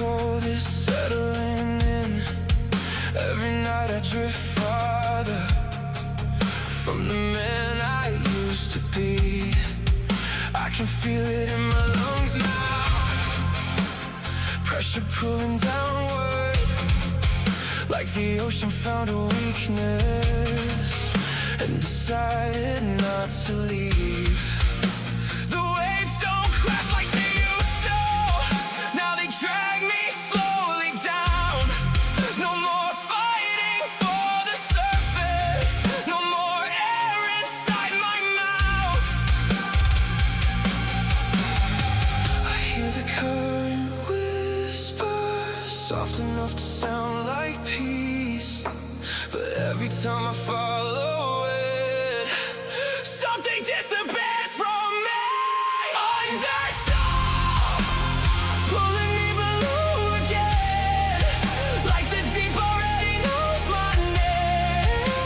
cold is settling in. Every night I drift farther from the man I used to be. I can feel it in my lungs now, pressure pulling downward, like the ocean found a weakness and decided not to leave. The waves don't crash like they used to. Now they drag me slowly down. No more fighting for the surface. No more air inside my mouth. I hear the current whisper, soft enough to sound like peace, but every time I follow it, something disappears from me. Undertow, pulling me below again, like the deep already knows my name.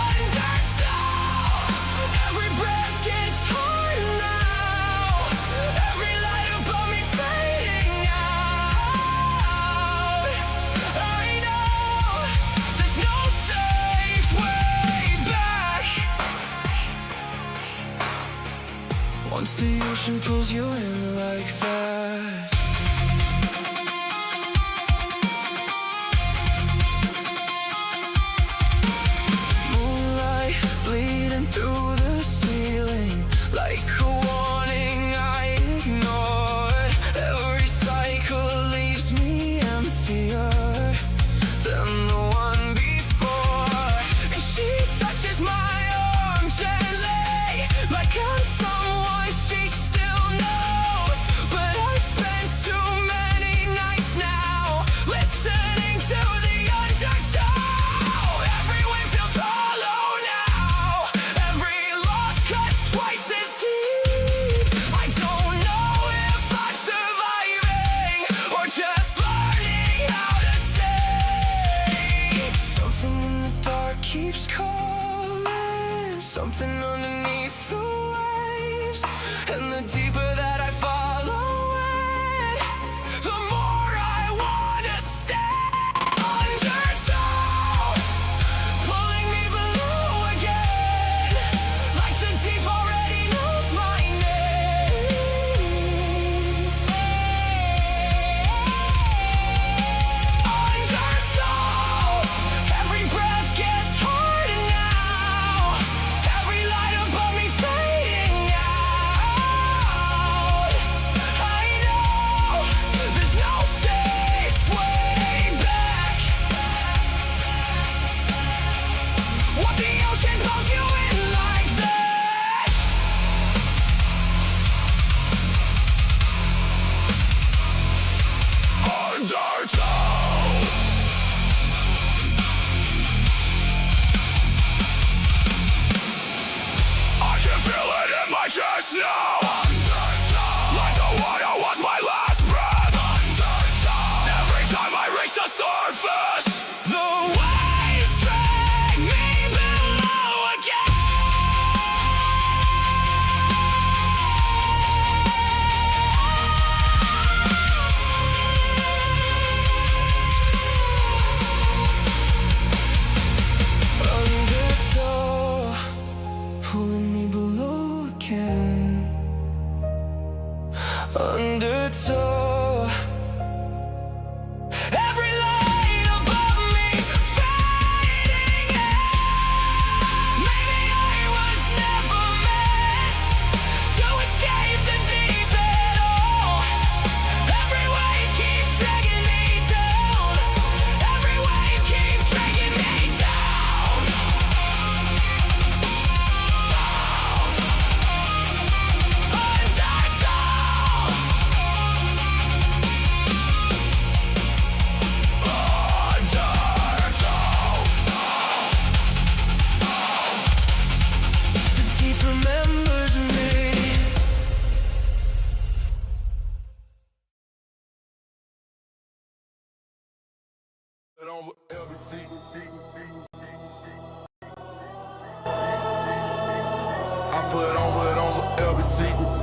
Undertow, every breath gets harder now, every light above me fading out. I know there's no safe way back. Once the ocean pulls you in like that, moonlight bleeding through the ceiling, like a warning I ignored. Every cycle leaves me emptier than the one before. And she touches my arm gently, like I'm someone she still knows. But I've spent too many nights now listening to the undertow. Every wave feels hollow now, every loss cuts twice as deep. I don't know if I'm surviving or just learning how to sing. Something in the dark keeps calling, something underneath the waves. And the deeper that I follow it, the more I wanna stay. Undertow, pulling me below again, like the deep already knows my name. Undertow, every breath gets harder now, every light above me fading out. I know there's no safe way back. Once the ocean pulls you in like that, undertow. I can feel it in my chest now, like the water was my last breath. Every time I reach the surface, the waves drag me below again. Undertow, pulling me below again. Undertow, every light above me fading out. Maybe I was never meant to escape the deep at all. Every wave keeps dragging me down, every wave keeps dragging me down. The deep remembers me. I put on LBC.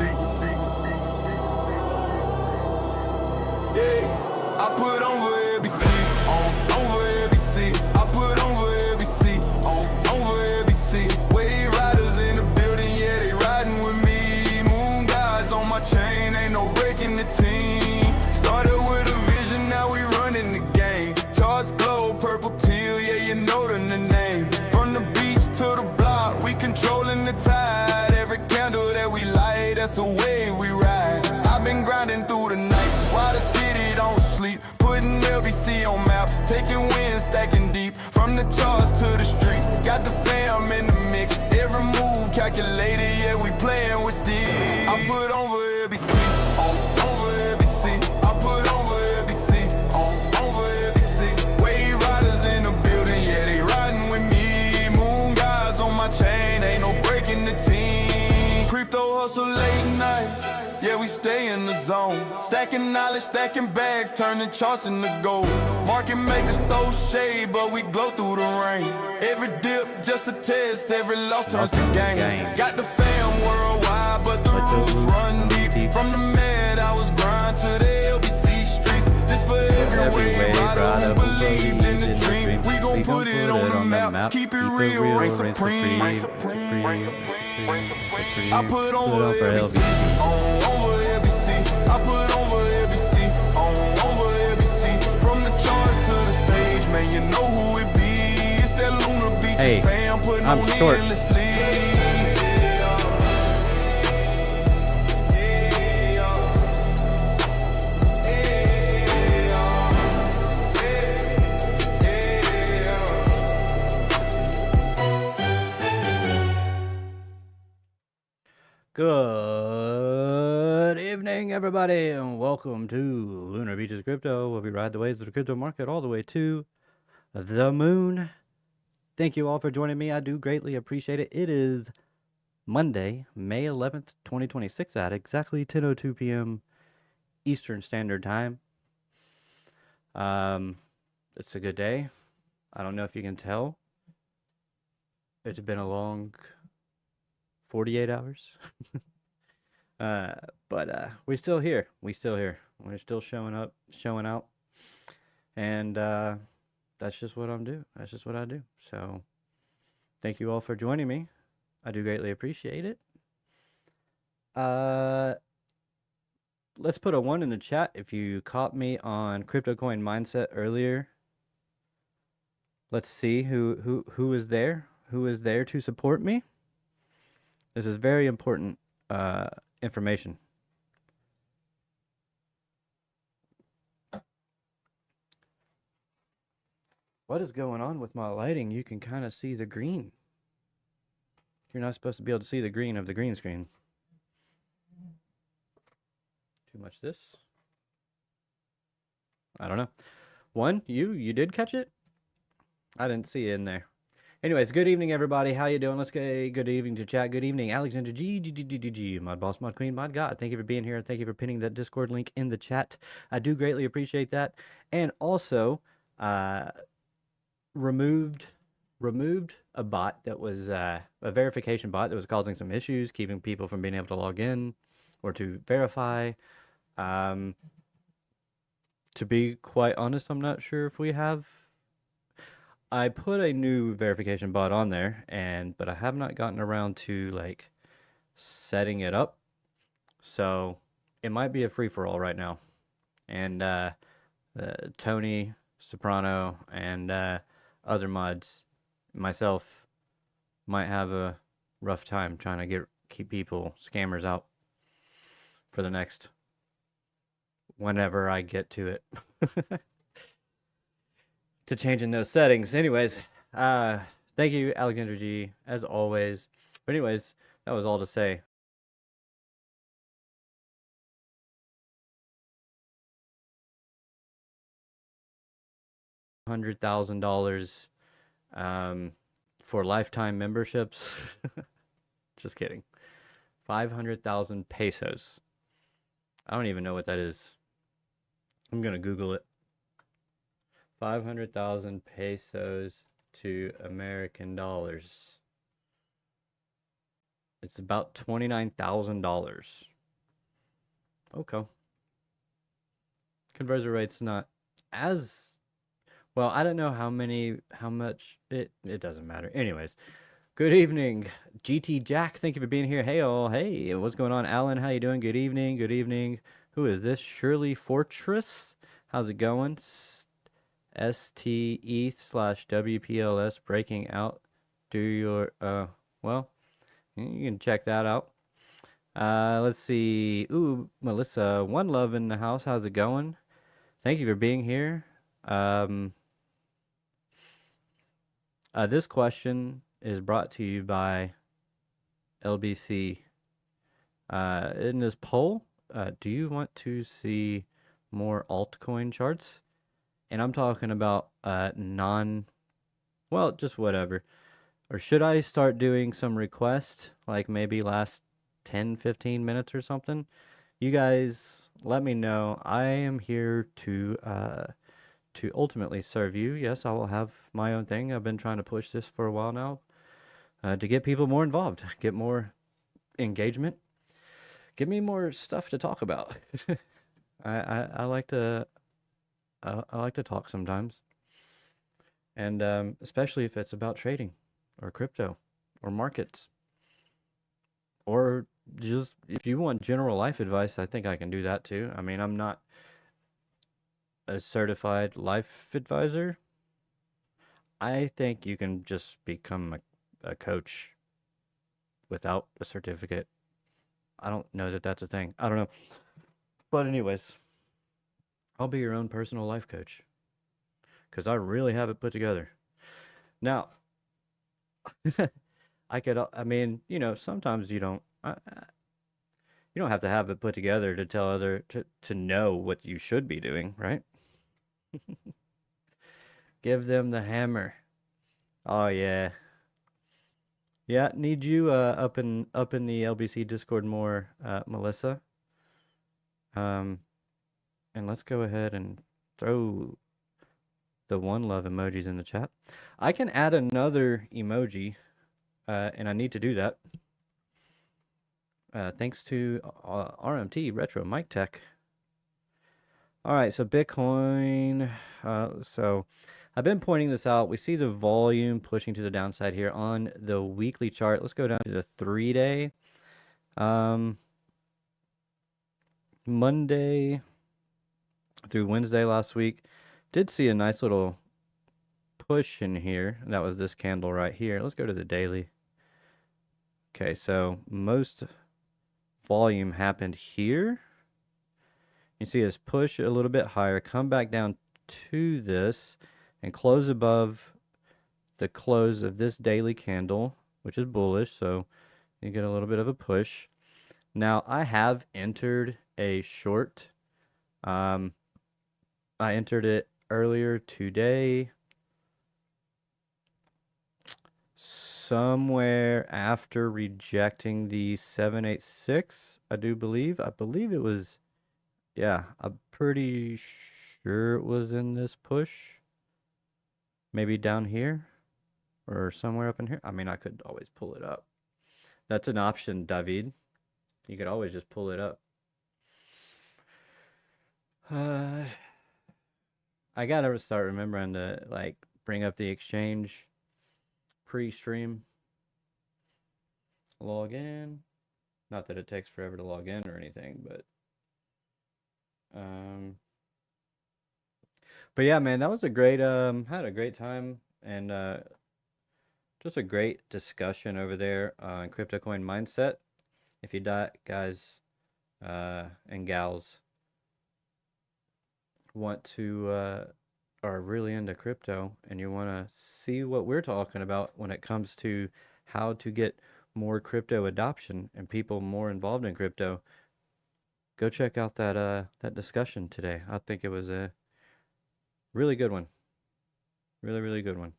chain, ain't no breaking the team. Started with a vision, now we running the game. Charts glow, purple teal, yeah, you know the name. From the beach to the block, we controlling the tide. Every candle that we light, that's the wave we ride. I've been grinding through the nights while the city don't sleep. Putting LBC on maps, taking wins, stacking deep. From the charts to the streets, got the fam in the mix. Every move calculated, yeah, we playing with steel. I put over LBC, on over LBC. I put over LBC, on over LBC. Wave riders in the building, yeah, they riding with me. Moon guys on my chain, ain't no breaking the team. Crypto hustle late nights, yeah, we stay in the zone. Stacking knowledge, stacking bags, turning charts into gold. Market makers throw shade, but we glow through the rain. Every dip just a test, every loss turns to gain. Got the fam worldwide, but the roots run deep. From the med, I was grind to the LBC streets. This for every wave rider who believed in the dream. We gon' put it on the map, keep it real, reign supreme. I put over LBC, over LBC. I put over LBC, over LBC. From the charts to the stage, man, you know who it be. It's that Lunar Beaches fam putting on endlessly. Good evening, everybody, and welcome to Lunar Beaches Crypto, where we ride the waves of the crypto market all the way to the moon. Thank you all for joining me. I do greatly appreciate it. It is Monday, May 11th, 2026 at exactly 10:02 p.m. Eastern Standard Time. It's a good day. I don't know if you can tell. It's been a long 48 hours. But we're still here. We're still showing up, showing out. And that's just what I'm doing. That's just what I do. So thank you all for joining me. I do greatly appreciate it. Let's put a 1 in the chat if you caught me on Crypto Coin Mindset earlier. Let's see who is there. Who is there to support me? This is very important information. What is going on with my lighting? You can kind of see the green. You're not supposed to be able to see the green of the green screen. Too much this? I don't know. 1, you did catch it? I didn't see it in there. Anyways, good evening, everybody. How you doing? Let's get good evening to chat. Good evening, Alexander G, Mod Boss, Mod Queen, Mod God. Thank you for being here. Thank you for pinning that Discord link in the chat. I do greatly appreciate that. And also, removed a bot that was a verification bot that was causing some issues, keeping people from being able to log in or to verify. To be quite honest, I'm not sure if we have. I put a new verification bot on there, but I have not gotten around to like setting it up. So it might be a free-for-all right now. And Tony, Soprano, and other mods, myself, might have a rough time trying to keep people, scammers out for the next whenever I get to it. To changing those settings. Anyways, thank you, Alexander G, as always. But anyways, that was all to say. $100,000 for lifetime memberships. Just kidding. 500,000 pesos. I don't even know what that is. I'm gonna Google it. 500,000 pesos to American dollars. It's about $29,000. Okay. Conversion rate's not as well. I don't know how much it doesn't matter. Anyways, Good evening, GT Jack. Thank you for being here. Hey, all. Hey, what's going on, Alan? How you doing? Good evening. Good evening. Who is this? Shirley Fortress. How's it going? STE/WPLS breaking out. Do your well, you can check that out. Let's see. Ooh, Melissa, one love in the house. How's it going? Thank you for being here. Um, this question is brought to you by LBC. In this poll, do you want to see more altcoin charts? And I'm talking about well, just whatever. Or should I start doing some requests, like maybe last 10, 15 minutes or something? You guys let me know. I am here to ultimately serve you. Yes, I will have my own thing. I've been trying to push this for a while now, to get people more involved, get more engagement, give me more stuff to talk about. I like to I like to talk sometimes, and especially if it's about trading, or crypto, or markets, or just if you want general life advice, I think I can do that too. I mean, I'm not a certified life advisor. I think you can just become a coach without a certificate. I don't know that that's a thing. I don't know. But anyways, I'll be your own personal life coach because I really have it put together. Now, I mean, sometimes you don't have to have it put together to tell to know what you should be doing, right? Give them the hammer. Oh yeah. Yeah, need you up in the LBC Discord more, Melissa. Um, and let's go ahead and throw the one love emojis in the chat. I can add another emoji, and I need to do that. Thanks to RMT Retro Mic Tech. All right, so Bitcoin. So I've been pointing this out. We see the volume pushing to the downside here on the weekly chart. Let's go down to the 3-day. Monday through Wednesday last week, did see a nice little push in here. That was this candle right here. Let's go to the daily. Okay, so most volume happened here. You see us push a little bit higher, come back down to this, and close above the close of this daily candle, which is bullish, so you get a little bit of a push. Now, I have entered a short. I entered it earlier today, somewhere after rejecting the 786, I do believe. I believe it was, yeah, I'm pretty sure it was in this push. Maybe down here or somewhere up in here. I mean, I could always pull it up. That's an option, David. You could always just pull it up. I gotta start remembering to like bring up the exchange pre-stream. Log in. Not that it takes forever to log in or anything, but yeah, man, that was a great had a great time, and just a great discussion over there on crypto coin mindset. If you guys and gals want to are really into crypto and you want to see what we're talking about when it comes to how to get more crypto adoption and people more involved in crypto, go check out that discussion today. I think it was a really good one. Really, really good one.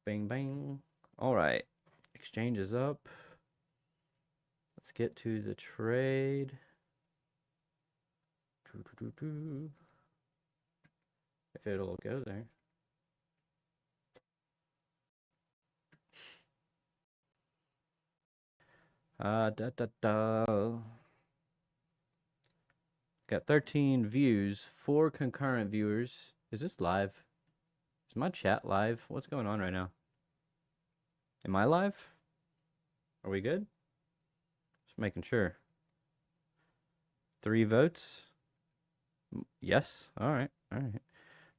Bang, bang. All right. Exchange is up. Let's get to the trade. If it'll go there. Got 13 views, 4 concurrent viewers. Is this live? Is my chat live? What's going on right now? Am I live? Are we good? Just making sure. 3 votes. Yes. All right. All right.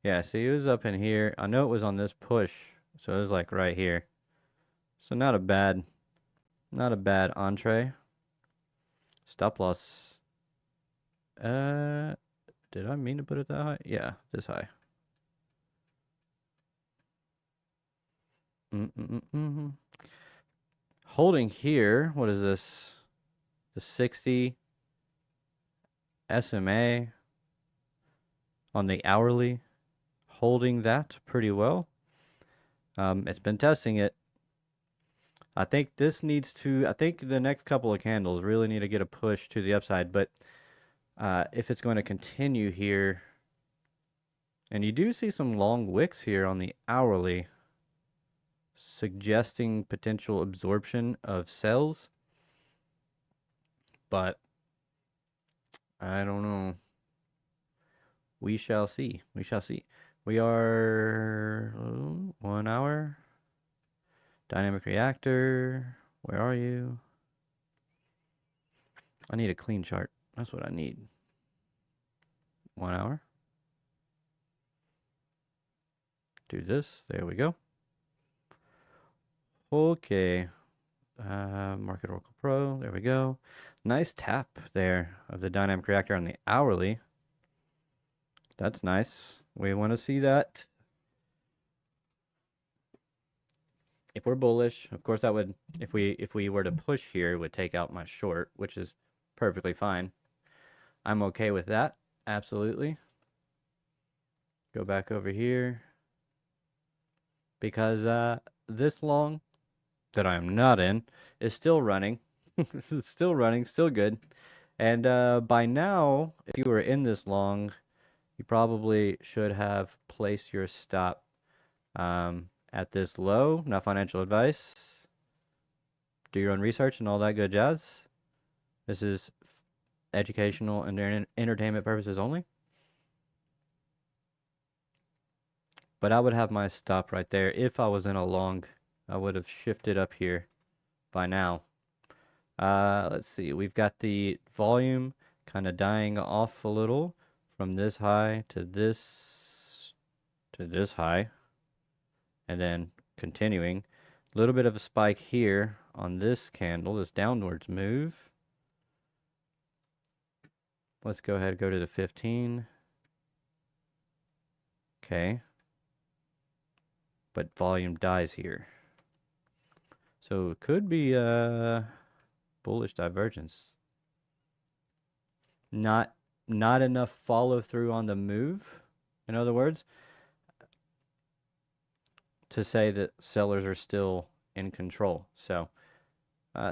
Yeah, see, it was up in here. I know it was on this push, so it was like right here. So not a bad entree. Stop loss. Did I mean to put it that high? Yeah, this high. Holding here, what is this? The 60 SMA on the hourly. Holding that pretty well. It's been testing it. I think this needs to, I think the next couple of candles really need to get a push to the upside, but if it's going to continue here, and you do see some long wicks here on the hourly, suggesting potential absorption of sells, but I don't know. We shall see. We shall see. We are 1 hour. Dynamic reactor. Where are you? I need a clean chart. That's what I need. 1 hour. Do this. There we go. Okay. Market Oracle Pro. There we go. Nice tap there of the dynamic reactor on the hourly. That's nice. We want to see that. If we're bullish, of course that would, if we were to push here, it would take out my short, which is perfectly fine. I'm okay with that. Absolutely. Go back over here. Because this long that I am not in is still running. It's still running, still good. And by now, if you were in this long, you probably should have placed your stop at this low. Not financial advice. Do your own research and all that good jazz. This is educational and entertainment purposes only. But I would have my stop right there. If I was in a long, I would have shifted up here by now. Let's see. We've got the volume kind of dying off a little from this high to this high. And then continuing. A little bit of a spike here on this candle, this downwards move. Let's go ahead and go to the 15. Okay. But volume dies here. So it could be a bullish divergence. Not enough follow through on the move, in other words, to say that sellers are still in control. So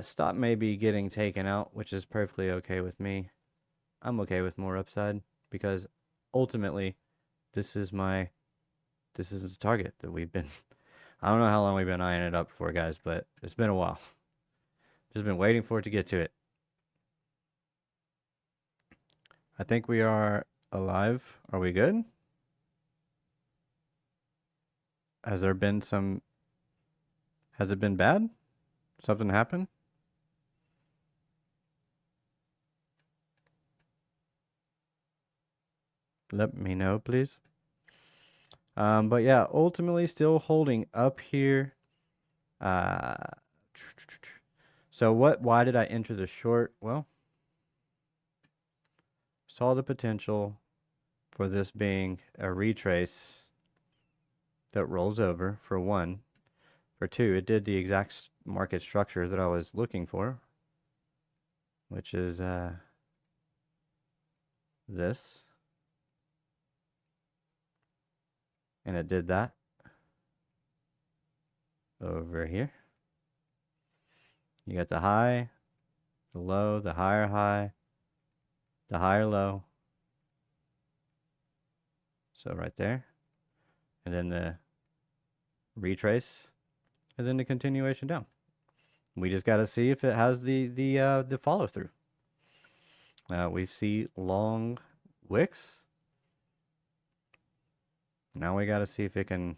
stop may be getting taken out, which is perfectly okay with me. I'm okay with more upside because ultimately this is the target that we've been, I don't know how long we've been eyeing it up for, guys, but it's been a while. Just been waiting for it to get to it. I think we are alive. Are we good? Has it been bad? Something happened? Let me know, please. But yeah, ultimately still holding up here. So why did I enter the short? Well, saw the potential for this being a retrace that rolls over, for one. For two, it did the exact market structure that I was looking for, which is this. And it did that over here. You got the high, the low, the higher high, the higher low. So right there. And then the retrace, and then the continuation down. We just got to see if it has the follow through. We see long wicks. Now we got to see if it can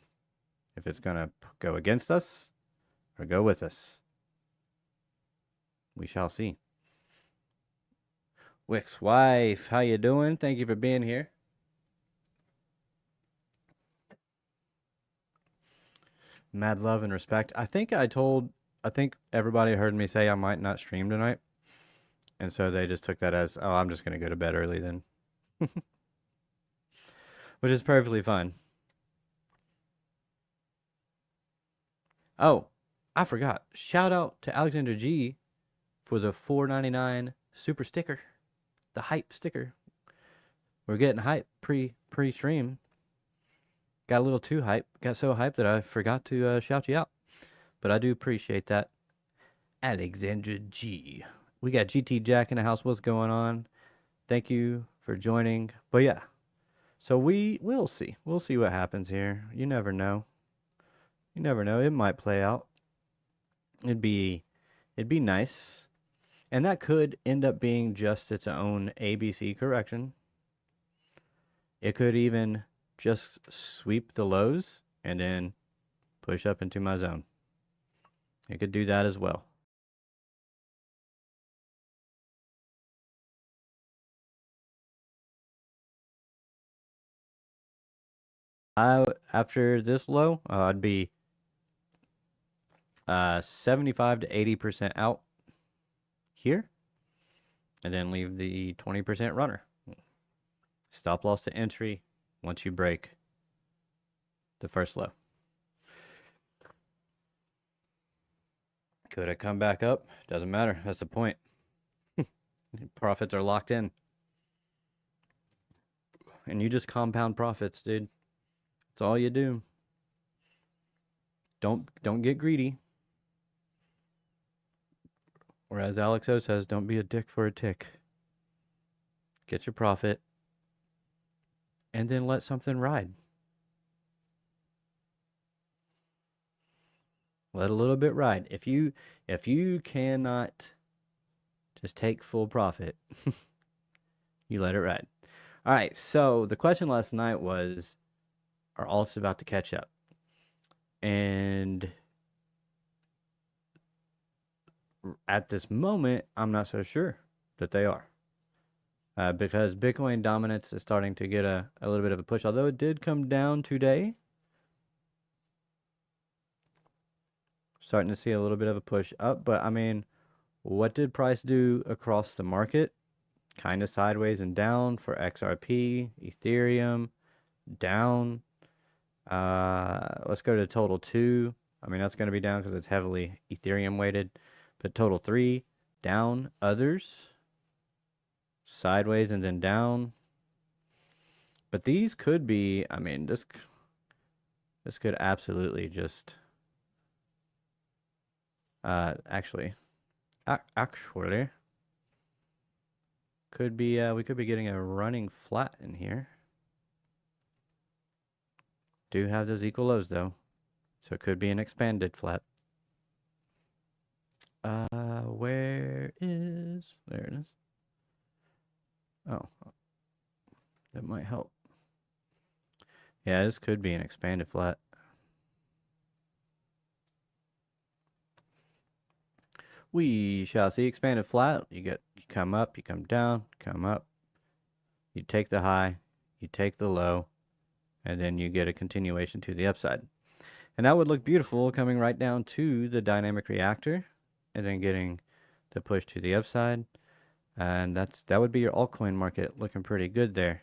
if it's going to go against us or go with us. We shall see. Wick's wife, how you doing? Thank you for being here. Mad love and respect. I think everybody heard me say I might not stream tonight. And so they just took that as, oh, I'm just going to go to bed early then. Which is perfectly fine. Oh, I forgot. Shout out to Alexander G for the $4.99 super sticker. The hype sticker. We're getting hype pre-stream. Got a little too hype. Got so hyped that I forgot to shout you out. But I do appreciate that. Alexander G. We got GT Jack in the house. What's going on? Thank you for joining. But yeah. So we'll see. We'll see what happens here. You never know. You never know. It might play out. It'd be nice. And that could end up being just its own ABC correction. It could even just sweep the lows and then push up into my zone. It could do that as well. After this low, I'd be 75 to 80% out here, and then leave the 20% runner. Stop loss to entry once you break the first low. Could it come back up? Doesn't matter. That's the point. Profits are locked in. And you just compound profits, dude. That's all you do. Don't get greedy. Or as Alex O says, don't be a dick for a tick. Get your profit. And then let something ride. Let a little bit ride. If you cannot just take full profit, you let it ride. All right, so the question last night was, are alts about to catch up? And at this moment, I'm not so sure that they are. Because Bitcoin dominance is starting to get a little bit of a push. Although it did come down today. Starting to see a little bit of a push up. But, I mean, what did price do across the market? Kind of sideways and down for XRP, Ethereum, down. Let's go to total 2. I mean, that's going to be down because it's heavily Ethereum weighted. But total 3, down. Others, sideways and then down. But these could be, I mean, this could absolutely just, actually, could be, we could be getting a running flat in here. Do have those equal lows though, so it could be an expanded flat. There it is. Oh, that might help. Yeah, this could be an expanded flat. We shall see. Expanded flat. You come up, you come down, come up. You take the high, you take the low, and then you get a continuation to the upside. And that would look beautiful coming right down to the dynamic reactor and then getting the push to the upside. And that would be your altcoin market looking pretty good there.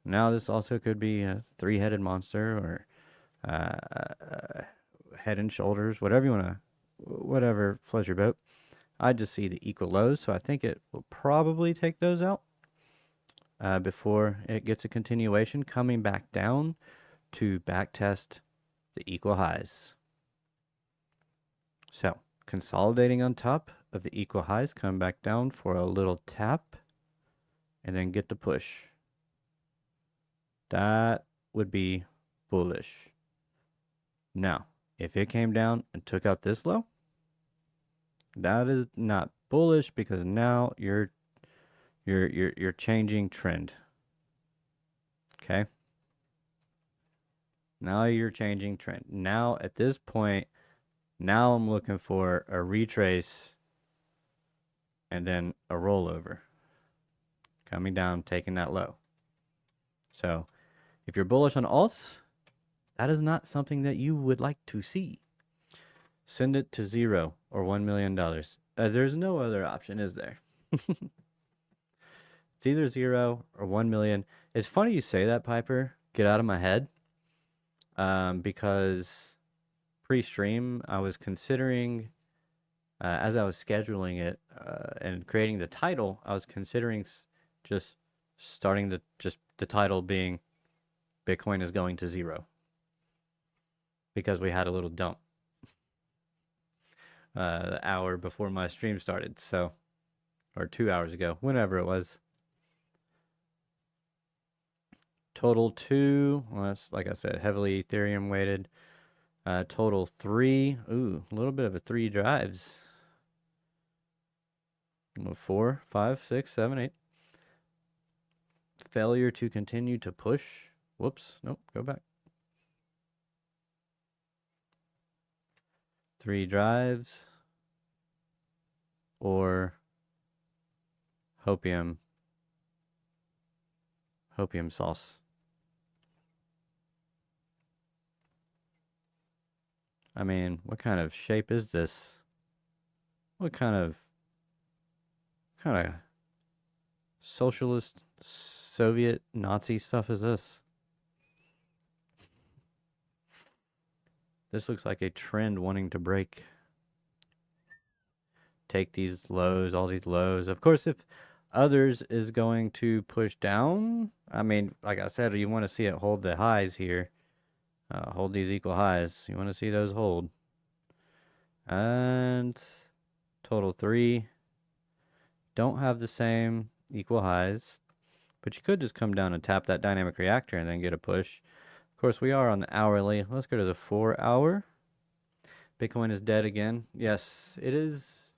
Now this also could be a three-headed monster or head and shoulders, whatever you want to, whatever floats your boat. I just see the equal lows, so I think it will probably take those out before it gets a continuation coming back down to back test the equal highs. So consolidating on top of the equal highs, come back down for a little tap and then get the push. That would be bullish. Now, if it came down and took out this low, that is not bullish because now you're changing trend. Okay? Now you're changing trend. Now at this point, now I'm looking for a retrace and then a rollover. Coming down, taking that low. So if you're bullish on alts, that is not something that you would like to see. Send it to 0 or $1 million. There's no other option, is there? It's either 0 or 1 million. It's funny you say that, Piper. Get out of my head. Because pre-stream, I was considering, as I was scheduling it and creating the title, I was considering just starting the title being Bitcoin is going to 0, because we had a little dump the hour before my stream started, so, or 2 hours ago, whenever it was. Total 2, well, that's, like I said, heavily Ethereum weighted. Total 3, ooh, a little bit of a 3 drives. 4, 5, 6, 7, 8. Failure to continue to push. Whoops, nope, go back. 3 drives. Or hopium sauce. I mean, what kind of shape is this? What kind of socialist, Soviet, Nazi stuff is this? This looks like a trend wanting to break. Take these lows, all these lows. Of course, if others is going to push down, I mean, like I said, you want to see it hold the highs here. Hold these equal highs. You want to see those hold. And total 3. Don't have the same equal highs, but you could just come down and tap that dynamic reactor and then get a push. Of course, we are on the hourly. Let's go to the 4 hour. Bitcoin is dead again. Yes, it is.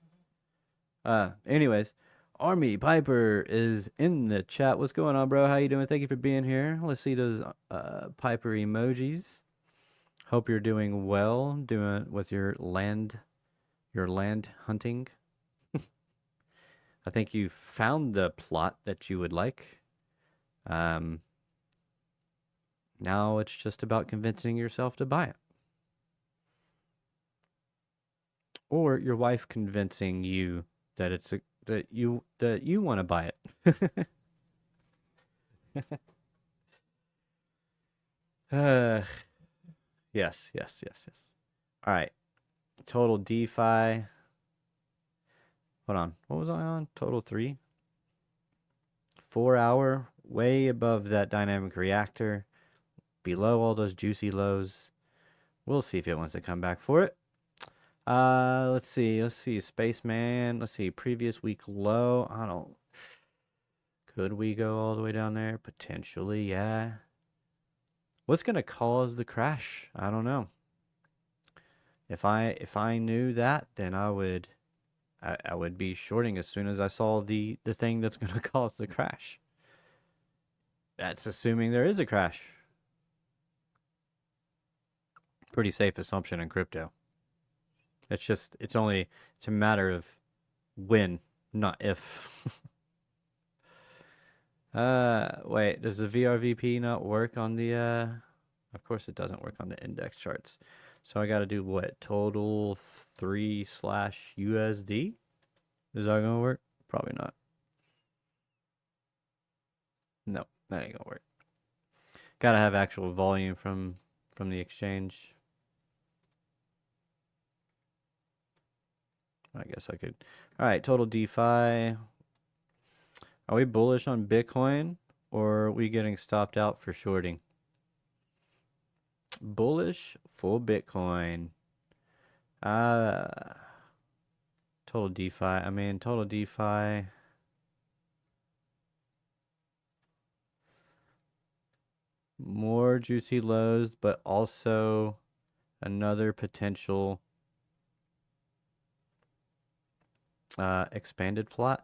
Anyways, Army Piper is in the chat. What's going on, bro? How you doing? Thank you for being here. Let's see those Piper emojis. Hope you're doing well, doing with your land hunting. I think you found the plot that you would like. Now it's just about convincing yourself to buy it. Or your wife convincing you that you want to buy it. Yes. All right. Total DeFi. Hold on. What was I on? Total 3. 4 hour, way above that dynamic reactor, below all those juicy lows. We'll see if it wants to come back for it. Let's see, Spaceman. Let's see, previous week low. Could we go all the way down there? Potentially, yeah. What's gonna cause the crash? I don't know. If I knew that, then I would be shorting as soon as I saw the thing that's gonna cause the crash. That's assuming there is a crash. Pretty safe assumption in crypto. It's a matter of when, not if. Wait, does the VRVP not work on the, of course it doesn't work on the index charts. So I got to do what? Total 3/USD? Is that going to work? Probably not. No, that ain't going to work. Got to have actual volume from the exchange. I guess I could. All right, total DeFi. Are we bullish on Bitcoin, or are we getting stopped out for shorting? Bullish for Bitcoin. Total DeFi. I mean, total DeFi. More juicy lows, but also another potential expanded flat.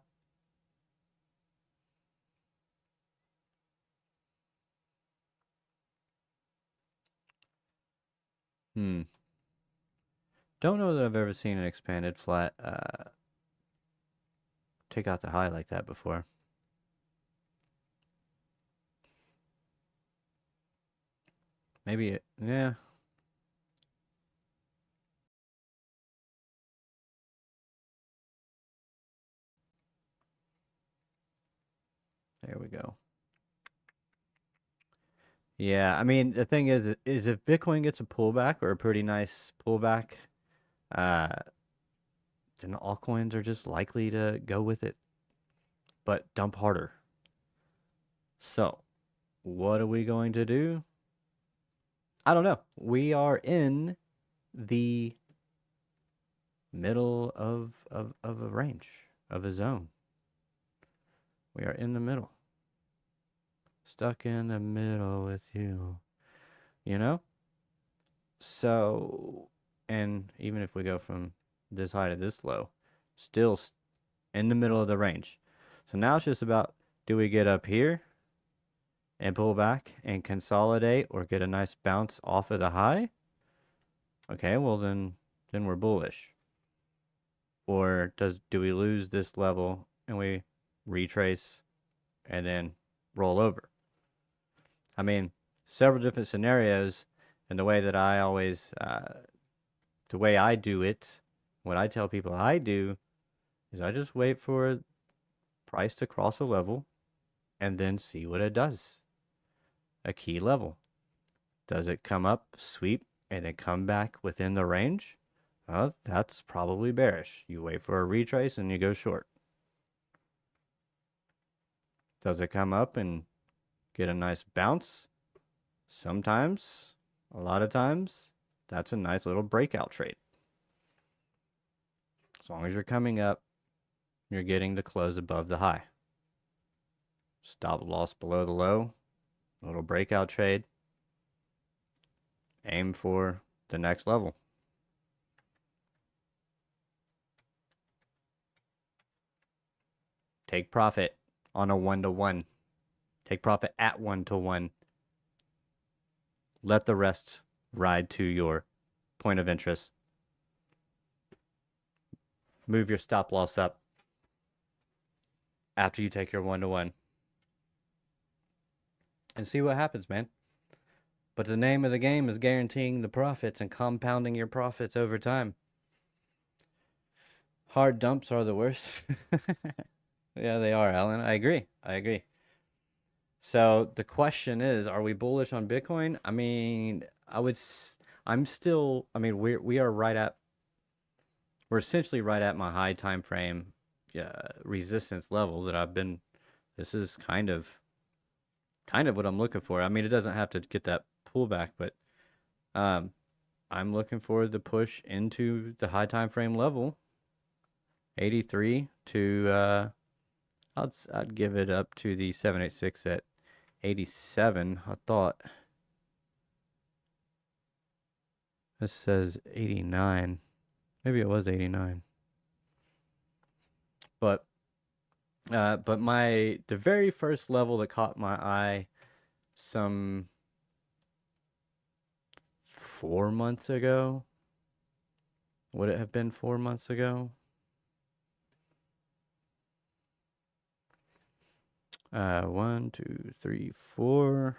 Don't know that I've ever seen an expanded flat take out the high like that before. Maybe it, yeah. There we go. Yeah, I mean, the thing is if Bitcoin gets a pullback or a pretty nice pullback, uh, then altcoins are just likely to go with it, but dump harder. So, what are we going to do? I don't know. We are in the middle of a range, of a zone. We are in the middle. Stuck in the middle with you. You know? So, and even if we go from this high to this low, still in the middle of the range. So now it's just about, do we get up here and pull back and consolidate or get a nice bounce off of the high? Okay, well then we're bullish. Or do we lose this level and we retrace and then roll over? I mean, several different scenarios, and the way that I always, the way I do it, what I tell people I do, is I just wait for price to cross a level and then see what it does. A key level. Does it come up, sweep, and then come back within the range? Well, that's probably bearish. You wait for a retrace and you go short. Does it come up and get a nice bounce? Sometimes, a lot of times, that's a nice little breakout trade. As long as you're coming up, you're getting the close above the high. Stop loss below the low, little breakout trade. Aim for the next level. Take profit on a 1-to-1. Take profit at 1-to-1. Let the rest ride to your point of interest. Move your stop loss up after you take your 1-to-1. And see what happens, man. But the name of the game is guaranteeing the profits and compounding your profits over time. Hard dumps are the worst. Yeah, they are, Alan. I agree. So the question is, are we bullish on Bitcoin? I mean, I'm still, I mean, we're essentially right at my high time frame resistance level that I've been, this is kind of what I'm looking for. I mean, it doesn't have to get that pullback, but I'm looking for the push into the high time frame level, 83 to I'd give it up to the 786 at 87. I thought this says 89. Maybe it was 89. But the very first level that caught my eye some 4 months ago. Would it have been 4 months ago? 1, 2, 3, 4.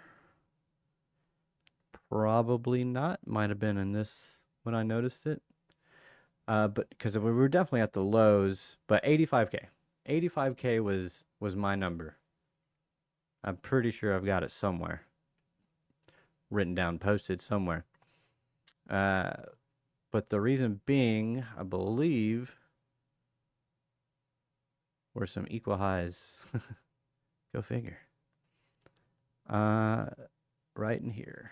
Probably not. Might have been in this when I noticed it. But because we were definitely at the lows, but 85K. 85K was my number. I'm pretty sure I've got it somewhere. Written down, posted somewhere. But the reason being, I believe, were some equal highs. Go figure. Right in here.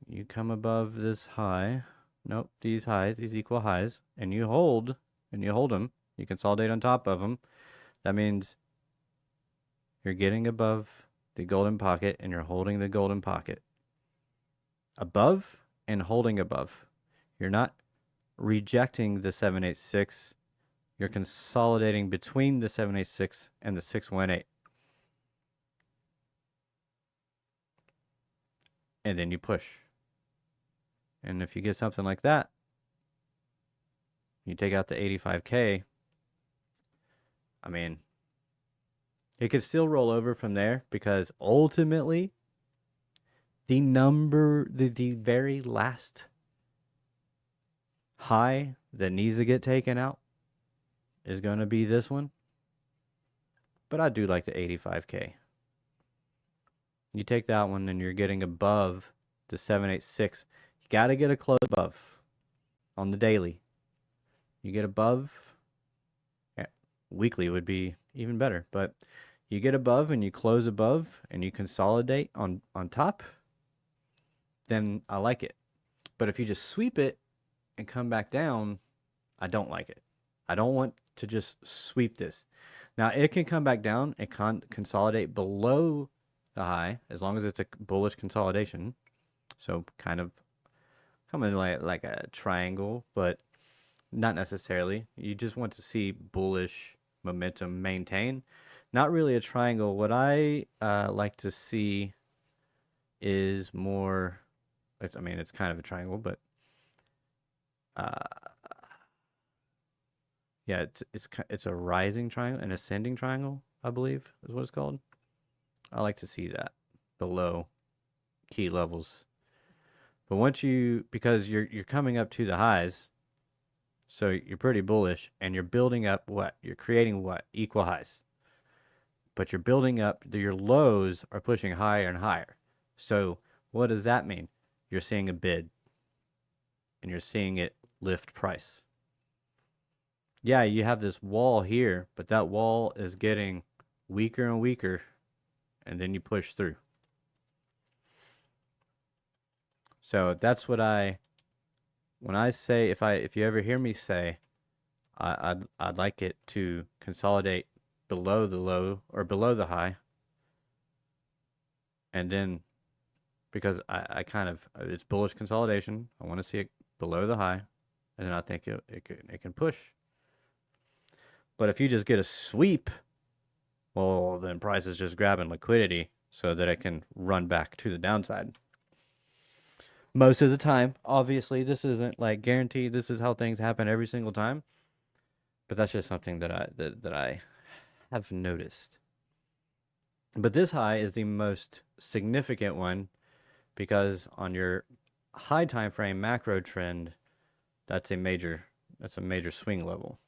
You come above this high. Nope, these highs, these equal highs, and you hold them. You consolidate on top of them. That means you're getting above the golden pocket and you're holding the golden pocket. Above and holding above. You're not rejecting the 786. You're consolidating between the 786 and the 618. and then you push. And if you get something like that, you take out the 85K, I mean, it could still roll over from there because ultimately the very last high that needs to get taken out is going to be this one. But I do like the 85K. You take that one and you're getting above the 786. You got to get a close above on the daily. You get above, yeah, weekly would be even better, but you get above and you close above and you consolidate on top, then I like it. But if you just sweep it and come back down, I don't like it. I don't want to just sweep this. Now, it can come back down and consolidate below the high as long as it's a bullish consolidation. So kind of coming like a triangle, but not necessarily. You just want to see bullish momentum maintain. Not really a triangle. What I like to see is more, I mean, it's kind of a triangle, but yeah, it's a rising triangle, an ascending triangle, I believe is what it's called. I like to see that below key levels. But once because you're coming up to the highs, so you're pretty bullish, and you're building up what? You're creating what? Equal highs. But you're building up, your lows are pushing higher and higher. So what does that mean? You're seeing a bid, and you're seeing it lift price. Yeah, you have this wall here, but that wall is getting weaker and weaker, and then you push through. So that's what when I say, if you ever hear me say, I'd like it to consolidate below the low or below the high, and then because I kind of, it's bullish consolidation, I want to see it below the high, and then I think it can push. But if you just get a sweep, well, then price is just grabbing liquidity so that it can run back to the downside. Most of the time, obviously, this isn't like guaranteed. This is how things happen every single time. But that's just something that I have noticed. But this high is the most significant one because on your high time frame macro trend, that's a major swing level.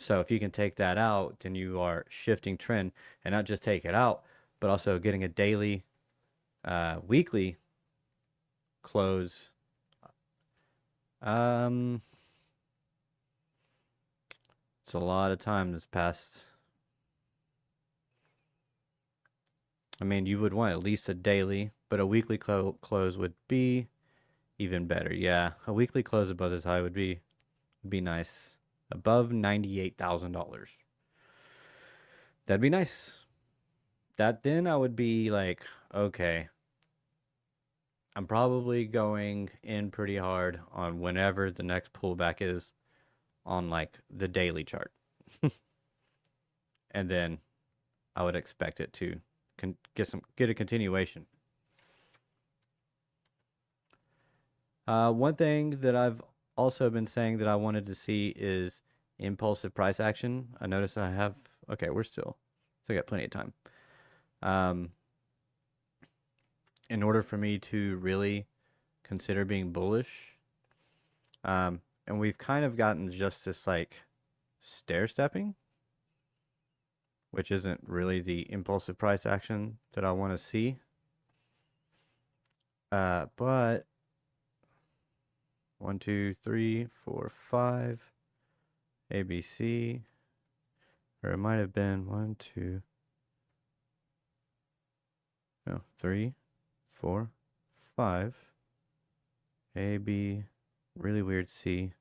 So if you can take that out, then you are shifting trend, and not just take it out, but also getting a daily, weekly close. It's a lot of time that's passed. I mean, you would want at least a daily, but a weekly close would be even better. Yeah, a weekly close above this high would be nice. Above $98,000. That'd be nice. That then I would be like, okay, I'm probably going in pretty hard on whenever the next pullback is on like the daily chart. And then I would expect it to get a continuation. One thing that I've also been saying that I wanted to see is impulsive price action. I notice I have, okay, we're still got plenty of time. In order for me to really consider being bullish, and we've kind of gotten just this like stair stepping, which isn't really the impulsive price action that I want to see. But 1, 2, 3, 4, 5, ABC, or it might have been 1, 2, no, 3, 4, 5, A, B, really weird C,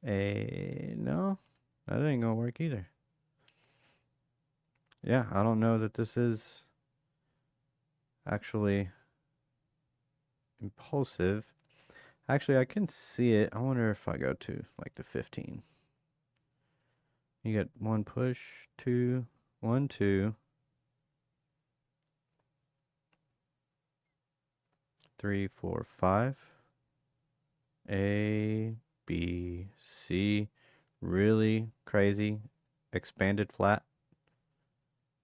A, no, that ain't gonna work either. Yeah, I don't know that this is actually impulsive. Actually, I can see it. I wonder if I go to like the 15. You get 1 push, 2, 1, 2. 3, 4, 5. A, B, C. Really crazy expanded flat.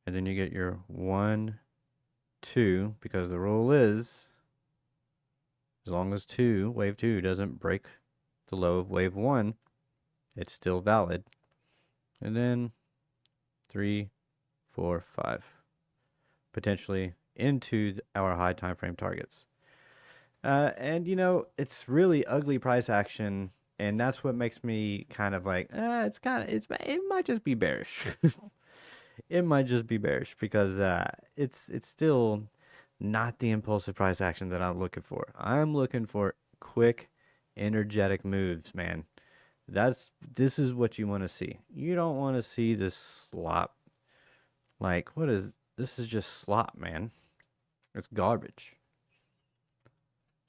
And then you get your 1, 2, because the rule is as long as wave 2 doesn't break the low of wave 1, it's still valid. And then 3, 4, 5. Potentially into our high time frame targets. And it's really ugly price action, and that's what makes me kind of like, it might just be bearish. It might just be bearish because it's still not the impulsive price action that I'm looking for. I'm looking for quick, energetic moves, man. This is what you want to see. You don't want to see this slop. Like, this is just slop, man. It's garbage.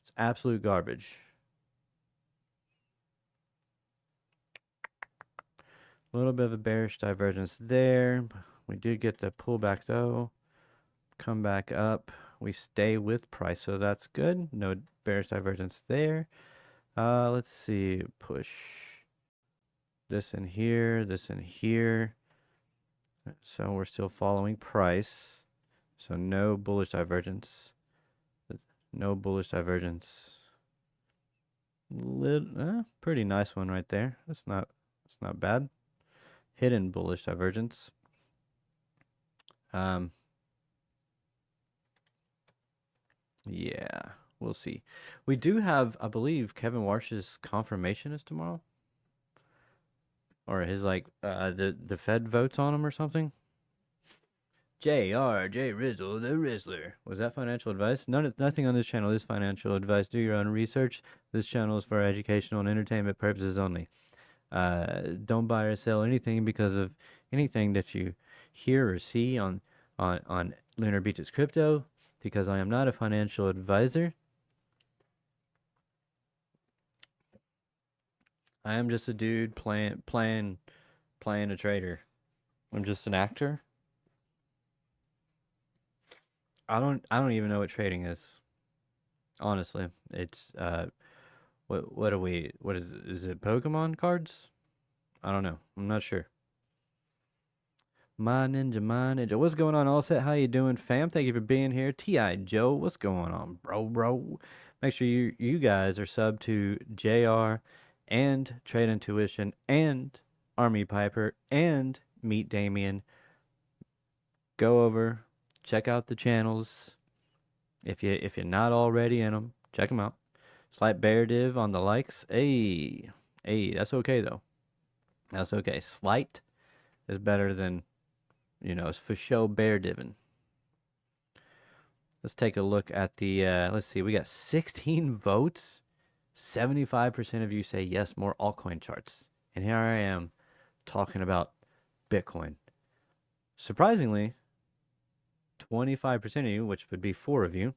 It's absolute garbage. A little bit of a bearish divergence there. We did get the pullback though. Come back up. We stay with price, so that's good. No bearish divergence there. Let's see. Push this in here, this in here. So we're still following price. So no bullish divergence. No bullish divergence. Pretty nice one right there. It's not bad. Hidden bullish divergence. Yeah, we'll see. We do have, I believe, Kevin Warsh's confirmation is tomorrow, or his the Fed votes on him or something. J.R. J. Rizzle, the Rizzler. Was that financial advice? Nothing on this channel is financial advice. Do your own research. This channel is for educational and entertainment purposes only. Don't buy or sell anything because of anything that you hear or see on Lunar Beaches Crypto, because I am not a financial advisor. I am just a dude playing a trader. I'm just an actor. I don't even know what trading is. Honestly, it's what is it Pokemon cards? I don't know. I'm not sure. My ninja. What's going on, All Set? How you doing, fam? Thank you for being here. T.I. Joe, what's going on, bro? Make sure you guys are subbed to JR and Trade Intuition and Army Piper and Meet Damien. Go over, check out the channels. If you're not already in them, check them out. Slight bear div on the likes. Hey, that's okay though. That's okay. Slight is better than, it's for show bear divin. Let's take a look at the, let's see, we got 16 votes. 75% of you say yes, more altcoin charts. And here I am talking about Bitcoin. Surprisingly, 25% of you, which would be 4 of you,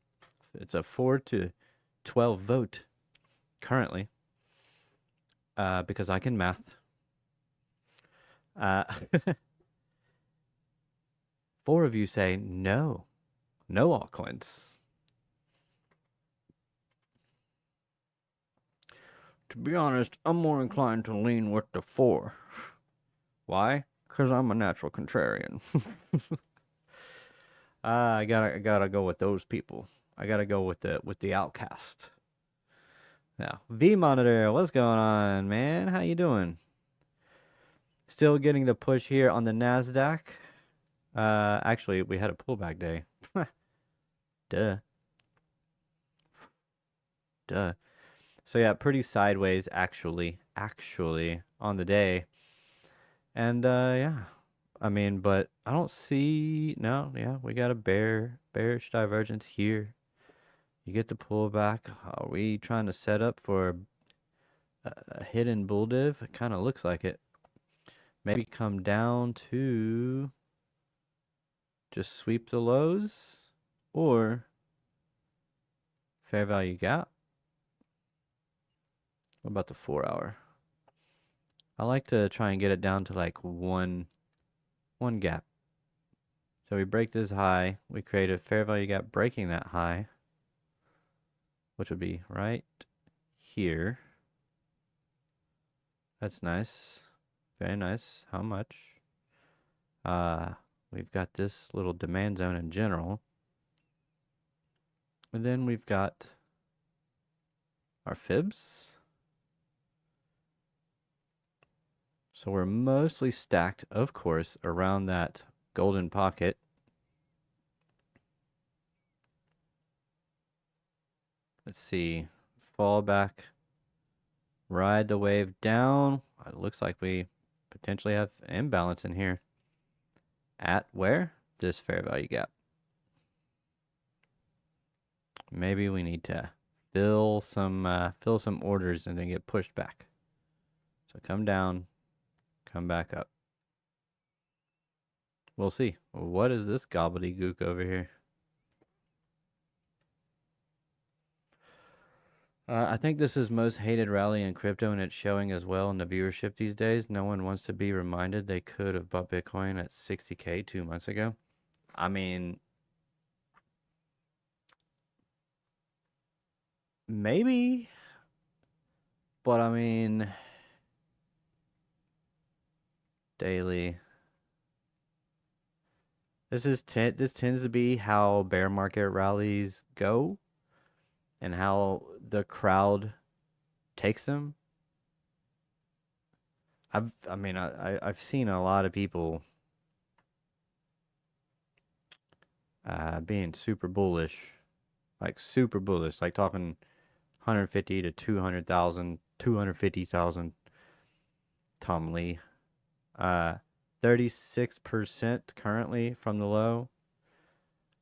it's a 4 to 12 vote currently, because I can math. 4 of you say no altcoins. To be honest, I'm more inclined to lean with the 4. Why? Because I'm a natural contrarian. I gotta go with those people. I gotta go with the outcast. Now, V Monitor, what's going on, man? How you doing? Still getting the push here on the Nasdaq. Actually, we had a pullback day. Duh. So yeah, pretty sideways actually on the day. And yeah. I mean, but I don't see, yeah, we got a bearish divergence here. You get the pullback. Are we trying to set up for a hidden bull div? It kind of looks like it. Maybe come down to just sweep the lows, or fair value gap. What about the 4 hour? I like to try and get it down to like one gap. So we break this high, we create a fair value gap breaking that high. which would be right here. That's nice. Very nice. How much? We've got this little demand zone in general. And then we've got our fibs. So we're mostly stacked, of course, around that golden pocket. Let's see. Fall back. Ride the wave down. It looks like we potentially have imbalance in here. At where? This fair value gap. Maybe we need to fill some orders and then get pushed back. So come down, come back up. We'll see. What is this gobbledygook over here? I think this is most hated rally in crypto, and it's showing as well in the viewership these days. No one wants to be reminded they could have bought Bitcoin at 60K 2 months ago. I mean, maybe, but I mean, daily. This tends to be how bear market rallies go, and how the crowd takes them. I've seen a lot of people being super bullish, like talking 150 to 200,000, 250,000. Tom Lee, 36% currently from the low.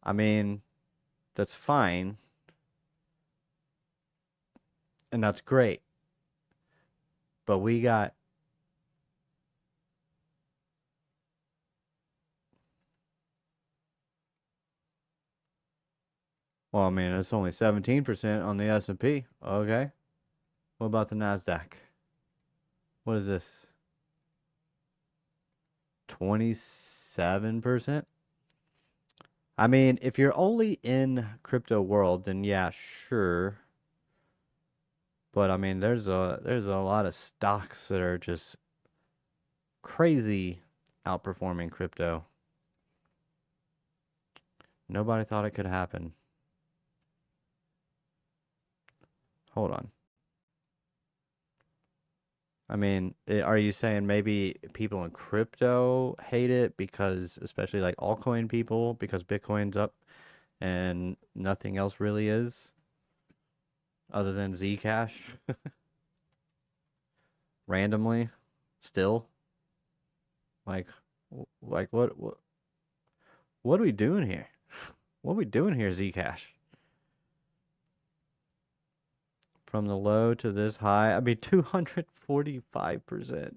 I mean, that's fine. And that's great. But we got well, I mean, it's only 17% on the S&P. Okay. What about the NASDAQ? What is this? 27%? I mean, if you're only in crypto world, then yeah, sure. But I mean, there's a lot of stocks that are just crazy outperforming crypto. Nobody thought it could happen. Hold on. I mean, are you saying maybe people in crypto hate it because, especially like altcoin people, because Bitcoin's up and nothing else really is other than Zcash randomly still? Like what are we doing here? What are we doing here, Zcash? From the low to this high, I mean 245%.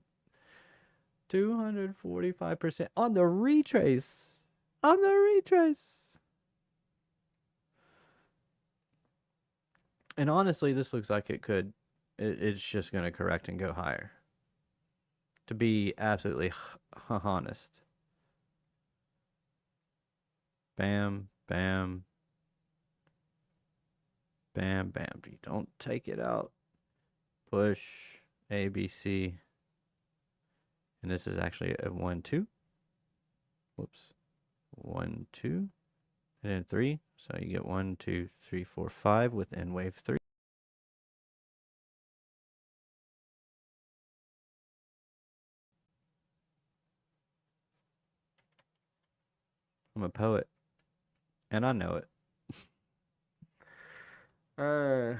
245% on the retrace. On the retrace. And honestly, this looks like it's just going to correct and go higher. To be absolutely honest. Bam, bam, bam, bam. You don't take it out. Push, A, B, C. And this is actually a 1, 2. Whoops. 1, 2. And then 3. So you get 1, 2, 3, 4, 5 within wave 3. I'm a poet. And I know it. I'm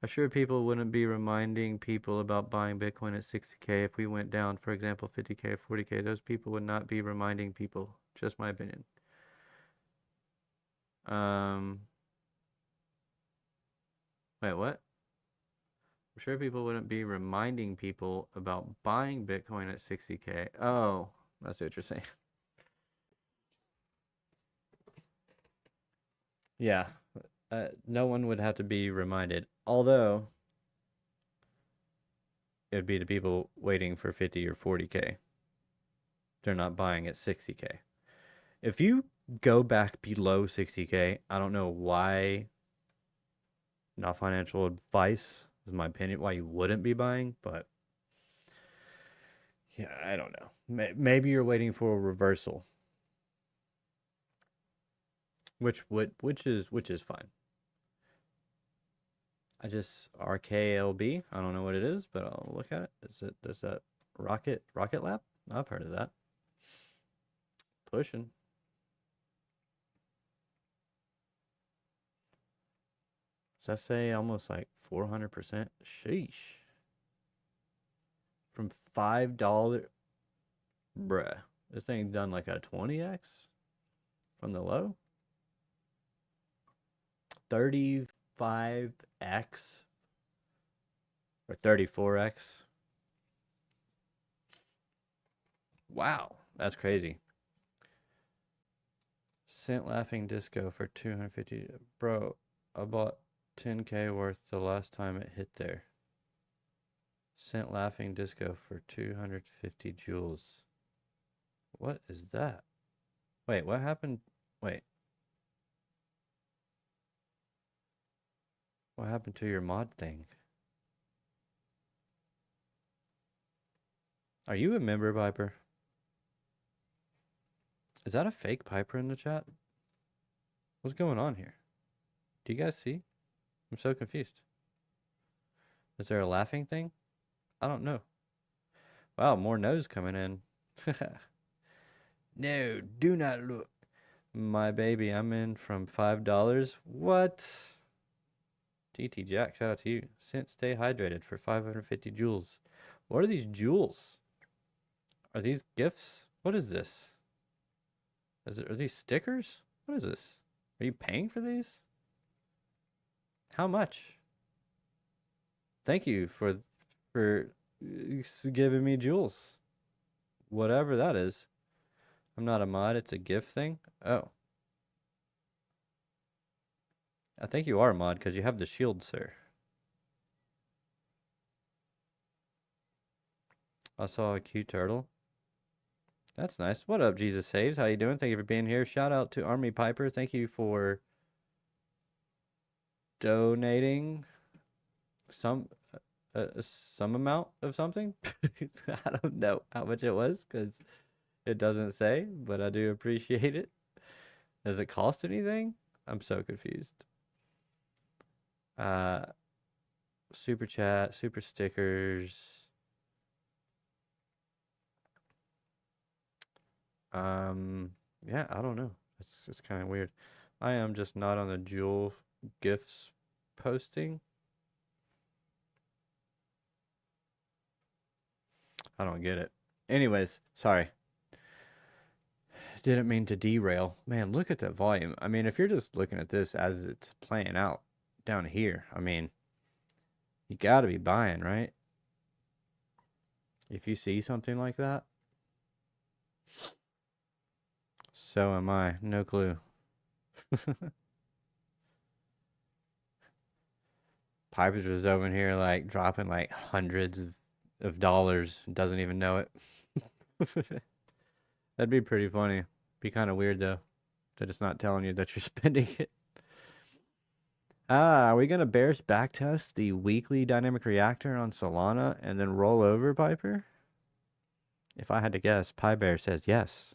sure people wouldn't be reminding people about buying Bitcoin at 60K if we went down, for example, 50K or 40K. Those people would not be reminding people. Just my opinion. Wait, what? I'm sure people wouldn't be reminding people about buying Bitcoin at 60K. Oh, that's what you're saying. Yeah, no one would have to be reminded. Although, it would be the people waiting for 50 or 40K. They're not buying at 60K. If you go back below 60K, I don't know why Not financial advice, is my opinion, why you wouldn't be buying, but yeah, I don't know. Maybe you're waiting for a reversal, which is fine. I just RKLB. I don't know what it is, but I'll look at it. Is that Rocket Lab? I've heard of that. Pushing. Does that say almost like 400%? Sheesh. From $5. Bruh. This thing done like a 20x from the low. 35x or 34x. Wow, that's crazy. Cent Laughing Disco for 250. Bro, I bought 10K worth the last time it hit there. Cent Laughing Disco for 250 joules. What is that? Wait, what happened? Wait. What happened to your mod thing? Are you a member, Piper? Is that a fake Piper in the chat? What's going on here? Do you guys see? I'm so confused. Is there a laughing thing? I don't know. Wow, more no's coming in. No, do not look. My baby, I'm in from $5. What? TT Jack, shout out to you. Stay hydrated for 550 joules. What are these joules? Are these gifts? What is this? Are these stickers? What is this? Are you paying for these? How much? Thank you for giving me joules. Whatever that is. I'm not a mod, it's a gift thing. Oh. I think you are a mod because you have the shield, sir. I saw a cute turtle. That's nice. What up, Jesus Saves? How you doing? Thank you for being here. Shout out to Army Piper. Thank you for donating some amount of something. I don't know how much it was because it doesn't say, but I do appreciate it. Does it cost anything? I'm so confused. Super chat, super stickers. Yeah, I don't know. It's just kind of weird. I am just not on the Jewel gifts posting. I don't get it. Anyways, sorry. Didn't mean to derail. Man, look at that volume. I mean, if you're just looking at this as it's playing out down here, I mean, you gotta be buying, right? If you see something like that. So am I. No clue. Piper's was over here like dropping like hundreds of dollars. Doesn't even know it. That'd be pretty funny. Be kind of weird though. That it's not telling you that you're spending it. Are we gonna bearish backtest the weekly dynamic reactor on Solana and then roll over, Piper? If I had to guess, PyBear says yes.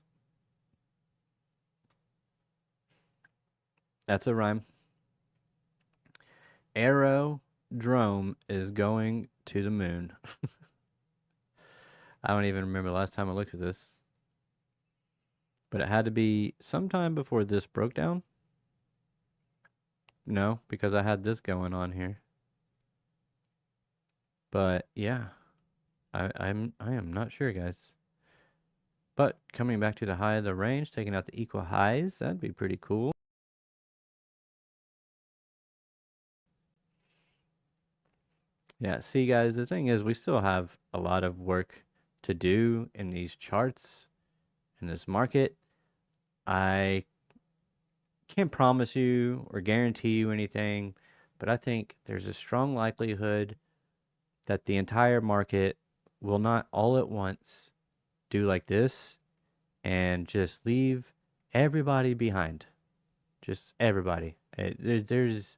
That's a rhyme. Aerodrome is going to the moon. I don't even remember the last time I looked at this. But it had to be sometime before this broke down. No, because I had this going on here. But yeah, I am not sure, guys. But coming back to the high of the range, taking out the equal highs, that'd be pretty cool. Yeah, see guys, the thing is we still have a lot of work to do in these charts, in this market. I can't promise you or guarantee you anything, but I think there's a strong likelihood that the entire market will not all at once do like this and just leave everybody behind. Just everybody. There's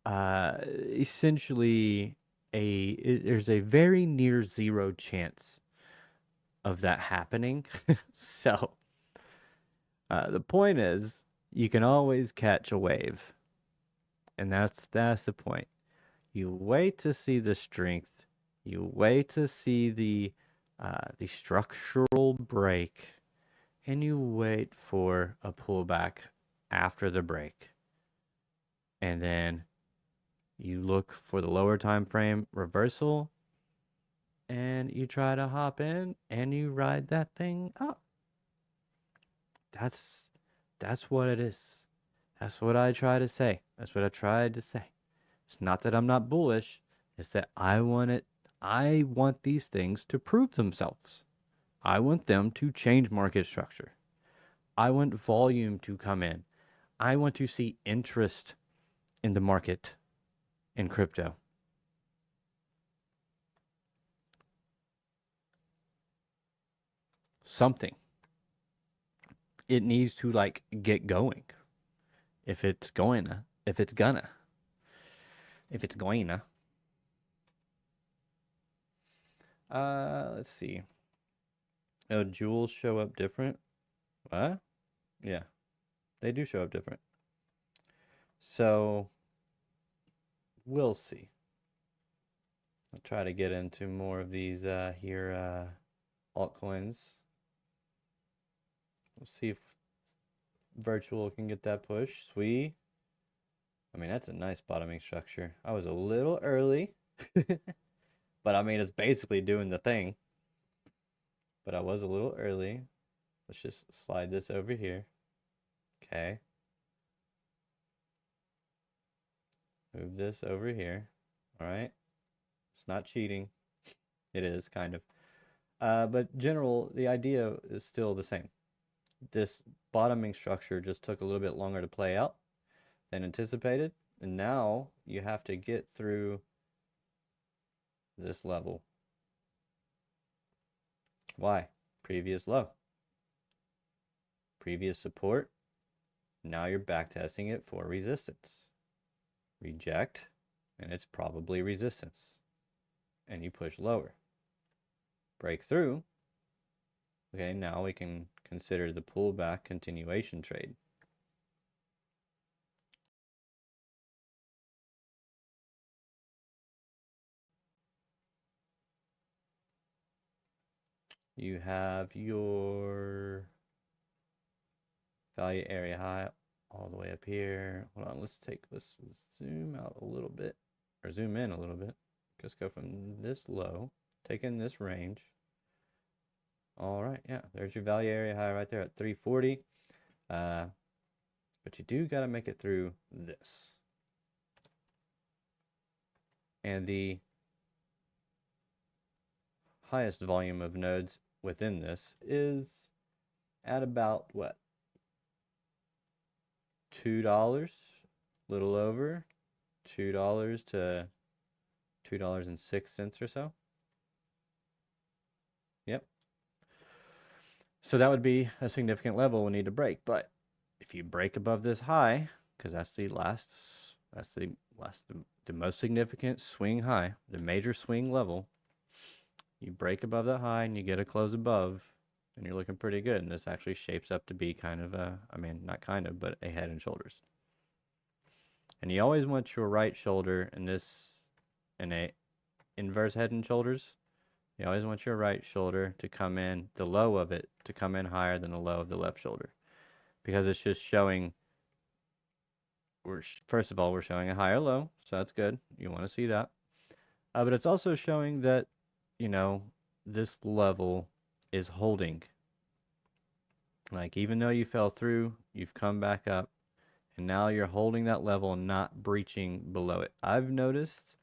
essentially there's a very near zero chance of that happening. So the point is, you can always catch a wave, and that's the point. You wait to see the strength. You wait to see the structural break, and you wait for a pullback after the break, and then you look for the lower time frame reversal, and you try to hop in and you ride that thing up. That's what it is. That's what I try to say. That's what I tried to say. It's not that I'm not bullish. It's that I want these things to prove themselves. I want them to change market structure. I want volume to come in. I want to see interest in the market in crypto. Something. It needs to like get going. If it's gonna. Let's see. Oh, jewels show up different. What? Yeah, they do show up different. So we'll see. I'll try to get into more of these here altcoins. We'll see if virtual can get that push. Sweet. I mean, that's a nice bottoming structure. I was a little early, but I mean, it's basically doing the thing. But I was a little early. Let's just slide this over here. Okay. Move this over here. All right. It's not cheating. It is kind of. But the idea is still the same. This bottoming structure just took a little bit longer to play out than anticipated. And now you have to get through this level. Why? Previous low. Previous support. Now you're back testing it for resistance. Reject, and it's probably resistance. And you push lower. Break through. Okay, now we can consider the pullback continuation trade. You have your value area high all the way up here. Hold on, let's zoom out a little bit, or zoom in a little bit. Just go from this low, take in this range. All right, yeah, there's your value area high right there at 340. But you do got to make it through this. And the highest volume of nodes within this is at about what? $2, little over $2 to $2.06 or so. Yep. So that would be a significant level we need to break. But if you break above this high, because that's the most significant swing high, the major swing level, you break above that high and you get a close above, and you're looking pretty good. And this actually shapes up to be kind of not kind of, but a head and shoulders. And you always want your right shoulder in a inverse head and shoulders. You always want your right shoulder to come in, the low of it to come in higher than the low of the left shoulder, because it's just showing. First of all, we're showing a higher low, so that's good. You want to see that. But it's also showing that, this level is holding. Like, even though you fell through, you've come back up, and now you're holding that level and not breaching below it. I've noticed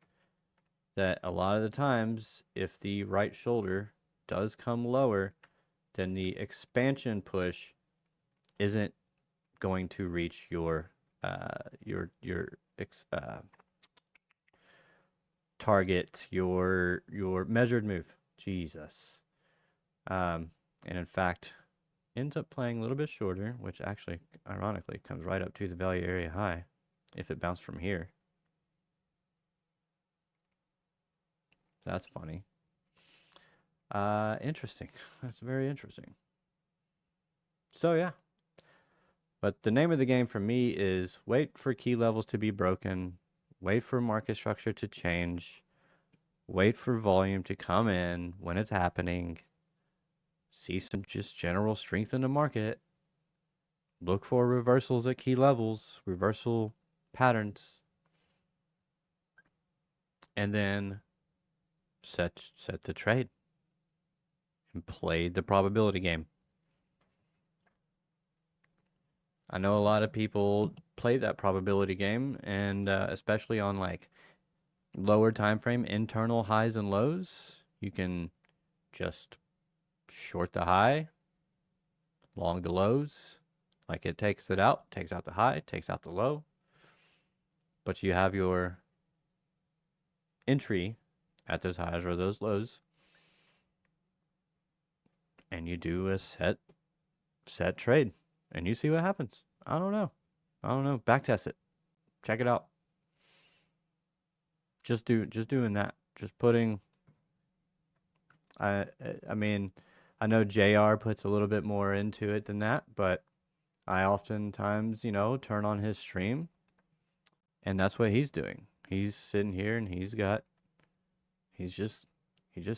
that a lot of the times, if the right shoulder does come lower, then the expansion push isn't going to reach your target, your measured move. Jesus. And in fact, ends up playing a little bit shorter, which actually, ironically, comes right up to the value area high if it bounced from here. That's funny. Interesting. That's very interesting. So yeah. But the name of the game for me is wait for key levels to be broken, wait for market structure to change, wait for volume to come in when it's happening, see some just general strength in the market, look for reversals at key levels, reversal patterns, and then set the trade and play the probability game. I know a lot of people play that probability game, and especially on like lower time frame internal highs and lows, you can just short the high, long the lows, like it takes out the high, takes out the low, but you have your entry at those highs or those lows, and you do a set trade, and you see what happens. I don't know. Backtest it. Check it out. Just doing that. Just putting. I mean, I know JR puts a little bit more into it than that, but I oftentimes, turn on his stream, and that's what he's doing. He's sitting here and he just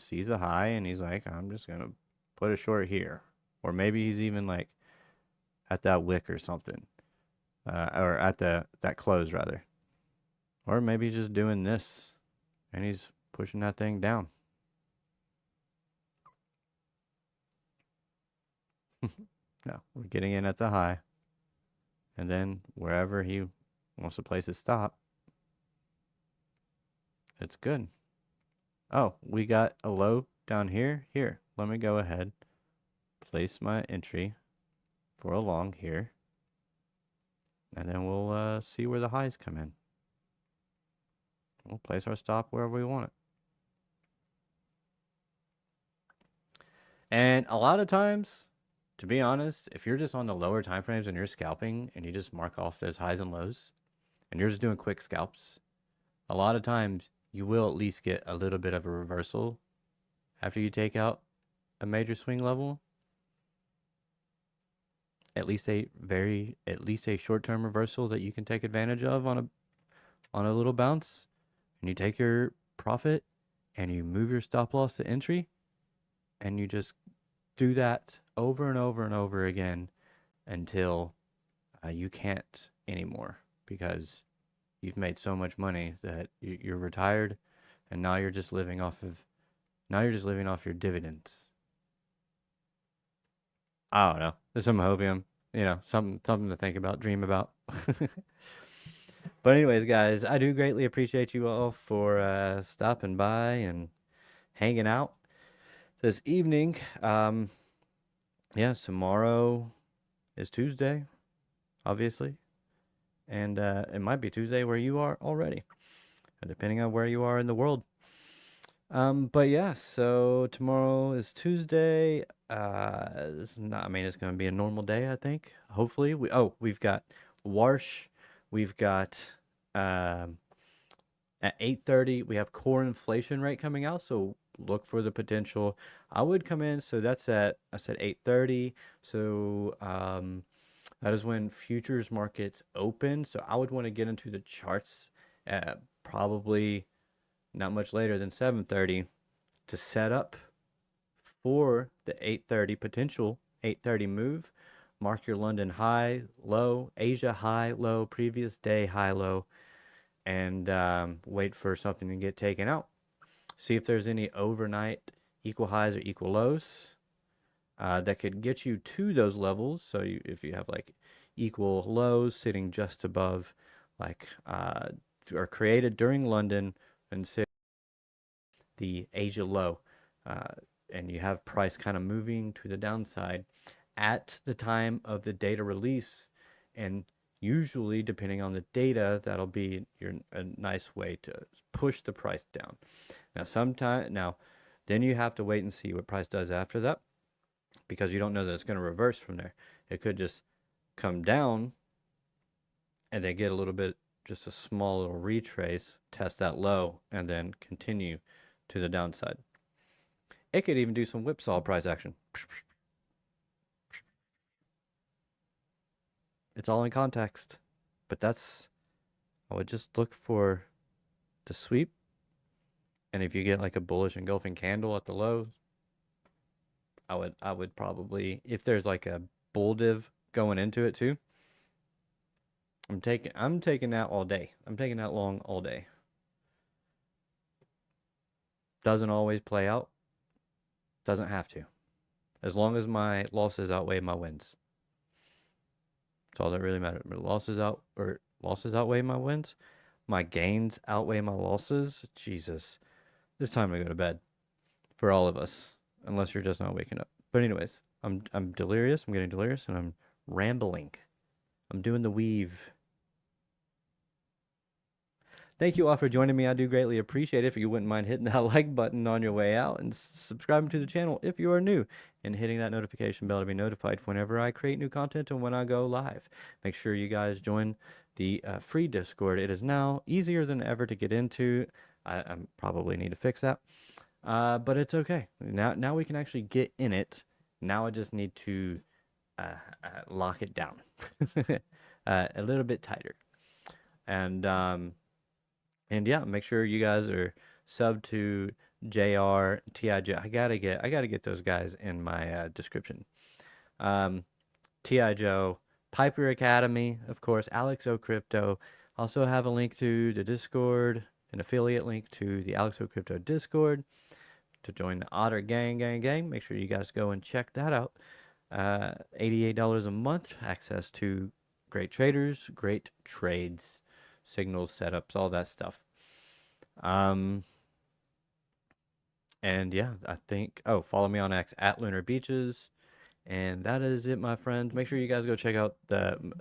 sees a high and he's like, I'm just gonna put a short here, or maybe he's even like at that wick or something, or at that close rather, or maybe he's just doing this and he's pushing that thing down. No, we're getting in at the high, and then wherever he wants to place his stop, it's good. Oh, we got a low down here. Here, let me go ahead, place my entry for a long here, and then we'll see where the highs come in. We'll place our stop wherever we want it. And a lot of times, to be honest, if you're just on the lower time frames and you're scalping and you just mark off those highs and lows and you're just doing quick scalps, a lot of times you will at least get a little bit of a reversal after you take out a major swing level. At least a short-term reversal that you can take advantage of on a little bounce, and you take your profit and you move your stop loss to entry, and you just do that over and over and over again until you can't anymore, because you've made so much money that you're retired, and now you're just living off your dividends. I don't know. There's some hopium, something to think about, dream about. But anyways, guys, I do greatly appreciate you all for stopping by and hanging out this evening. Yeah, tomorrow is Tuesday, obviously. And it might be Tuesday where you are already, depending on where you are in the world. But yeah, so tomorrow is Tuesday. It's going to be a normal day, I think. Hopefully, we've got Warsh. We've got at 8:30 we have core inflation rate coming out. So look for the potential. I would come in. So that's at 8:30. So that is when futures markets open. So I would want to get into the charts probably not much later than 7:30 to set up for the 8:30 potential 8:30 move. Mark your London high, low, Asia high, low, previous day high, low, and wait for something to get taken out. See if there's any overnight equal highs or equal lows that could get you to those levels. So if you have like equal lows sitting just above, like are created during London and sit the Asia low, and you have price kind of moving to the downside at the time of the data release, and usually depending on the data, that'll be a nice way to push the price down. Now then you have to wait and see what price does after that, because you don't know that it's going to reverse from there. It could just come down and then get a little bit, just a small little retrace, test that low, and then continue to the downside. It could even do some whipsaw price action. It's all in context, but I would just look for the sweep. And if you get like a bullish engulfing candle at the lows, I would probably, if there's like a bull div going into it too, I'm taking that all day. I'm taking that long all day. Doesn't always play out. Doesn't have to. As long as my losses outweigh my wins. That's all that really matters. Losses outweigh my wins. My gains outweigh my losses. Jesus. It's time to go to bed. For all of us. Unless you're just not waking up. But anyways, I'm delirious. I'm getting delirious and I'm rambling. I'm doing the weave. Thank you all for joining me. I do greatly appreciate it. If you wouldn't mind hitting that like button on your way out and subscribing to the channel if you are new and hitting that notification bell to be notified whenever I create new content and when I go live. Make sure you guys join the free Discord. It is now easier than ever to get into. I probably need to fix that, but it's okay. Now we can actually get in it. Now I just need to lock it down a little bit tighter. And yeah, make sure you guys are subbed to JR, TIJ. I gotta get those guys in my description. T.I. Joe, Piper Academy, of course, Alex O Crypto. Also have a link to the Discord, an affiliate link to the Alex O Crypto Discord to join the Otter Gang. Make sure you guys go and check that out. $88 a month, access to great traders, great trades, signals, setups, all that stuff. And yeah, I think, follow me on X at Lunar Beaches. And that is it, my friends. Make sure you guys go check out the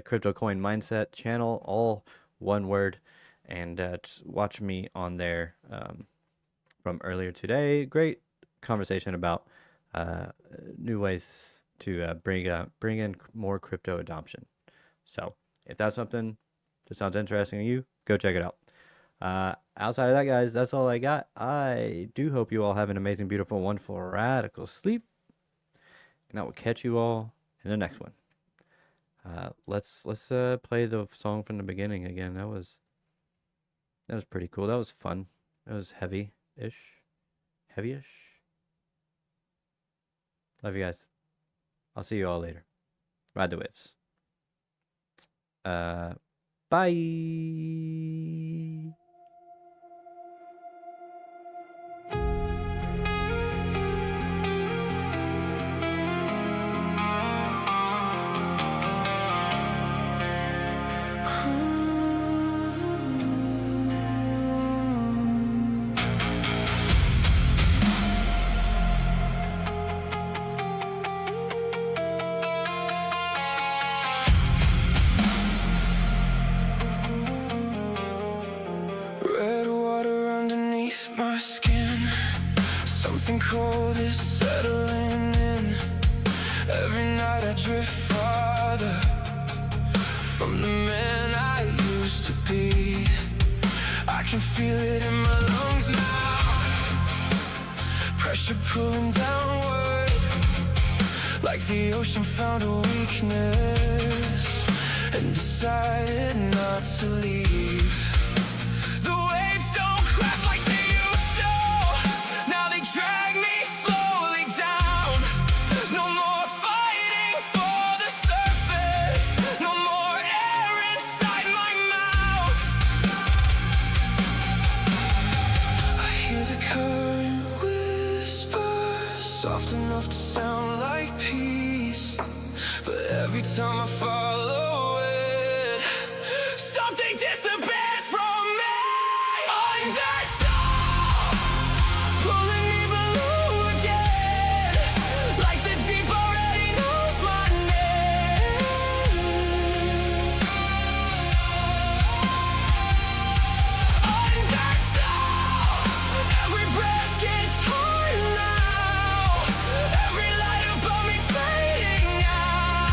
Crypto Coin Mindset channel, all one word, and just watch me on there from earlier today. Great conversation about new ways to bring in more crypto adoption. So if that's something that sounds interesting to you, go check it out. Outside of that, guys, that's all I got. I do hope you all have an amazing, beautiful, wonderful, radical sleep. And I will catch you all in the next one. Let's play the song from the beginning again. That was pretty cool. That was fun. That was heavy-ish. Love you guys. I'll see you all later. Ride the waves. Bye. Red water underneath my skin. Something cold is settling in. Every night I drift farther from the man I used to be. I can feel it in my lungs now. Pressure pulling downward, like the ocean found a weakness and decided not to leave. The waves don't crash like they used to. Now they drag me slowly down. No more fighting for the surface. No more air inside my mouth. I hear the current whisper, soft enough to sound like peace. But every time I follow it, something disappears from me. Undertow, pulling me below again, like the deep already knows my name. Undertow, every breath gets harder now. Every light above me fading out.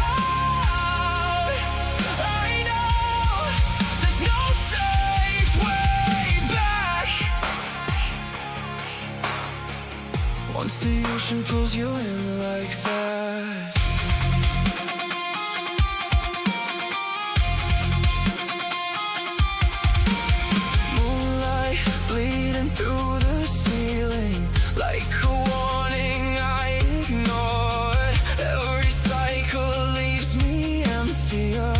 I know there's no safe way back. Once the ocean pulls you in like that. Moonlight bleeding through the ceiling, like a warning I ignored. Every cycle leaves me emptier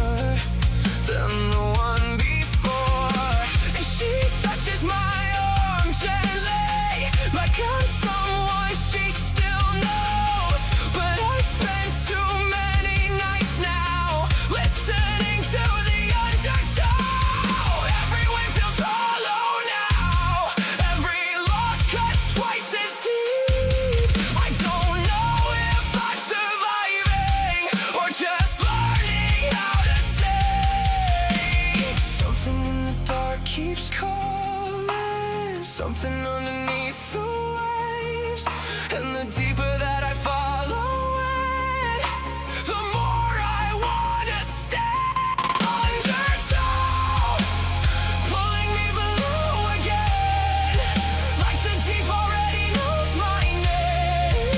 than the one before. And she touches my arm gently, like I'm someone she still knows. But I've spent too many nights now listening to the undertow. Every wave feels hollow now, every loss cuts twice as deep. I don't know if I'm surviving or just learning how to sing. Something in the dark keeps calling, something underneath the waves. And the deeper that I follow it, the more I wanna stay undertow, pulling me below again, like the deep already knows my name.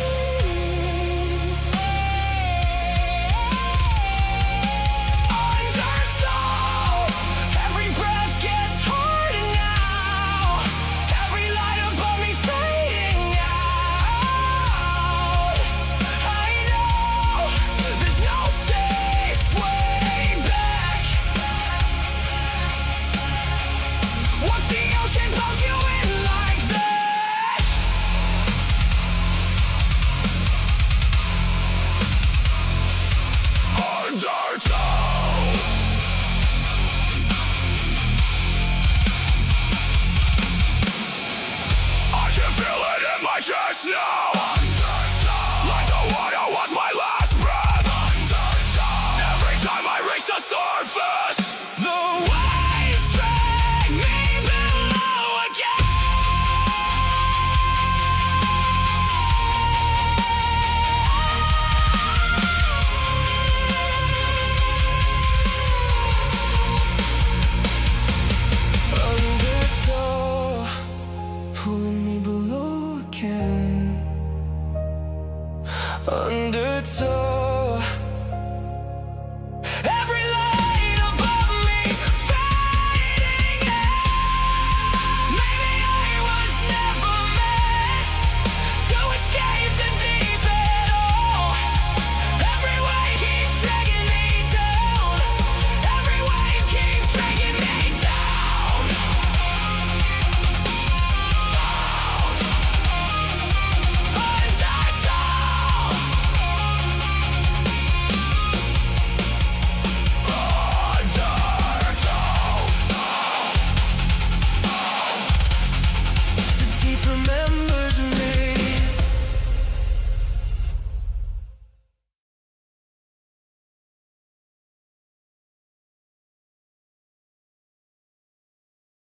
Undertow, every breath gets harder now, every light above me fading out. I know there's no safe way back. Once the ocean pulls you in like that. Undertow. I can feel it in my chest now. Undertow. Like the water was my last breath. Undertow. Every time I reach the surface, the waves drag me below again. Undertow, pulling me below again. Undertow.